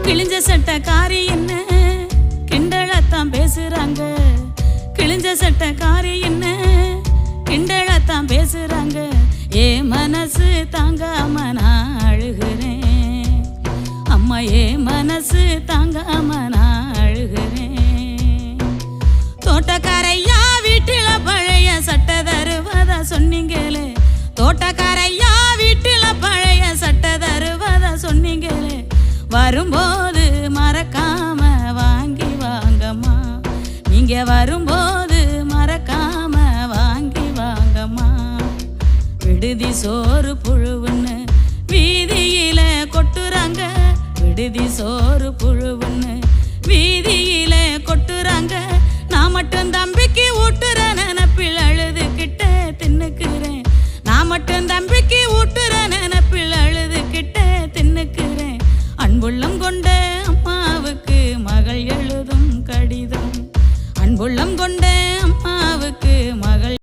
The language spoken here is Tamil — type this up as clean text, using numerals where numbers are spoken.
கிழிஞ்ச சட்டக்காரி என்ன கிண்டலத்தான் பேசுறாங்க. கிழிஞ்ச சட்டக்காரி என்ன கிண்டலத்தான் பேசுறாங்க. ஏ மனசு தாங்காம நான் அழுகிறேன். அம்மா ஏ மனசு தாங்காம நான் அழுகிறேன். தோட்டக்காரையா வீட்டில பழைய சட்டை தருவதா சொன்னீங்களே. தோட்டக்காரையா வீட்டில பழைய சட்டை தருவதா சொன்னீங்களே. வரும்போது மறக்காம வாங்கி வாங்கம்மா. நீங்க வரும்போது மறக்காம வாங்கி வாங்கம்மா. விடுதி சோறு புழுவுன்னு வீதியில கொட்டுறாங்க. விடுதி சோறு புழுவுன்னு வீதியில கொட்டுறாங்க. நான் மட்டும் தம்பிக்கு ஊட்டுற நினப்பில் அழுதுகிட்ட தின்னுக்குறேன். நான் மட்டும் தம்பிக்கு ஊட்டுற நினப்பில் அழுதுகிட்ட தின்னுக்குறேன். அன்புள்ளம் கொண்ட அம்மாவுக்கு மகள் எழுதும் கடிதம். அன்புள்ளம் கொண்ட அம்மாவுக்கு மகள்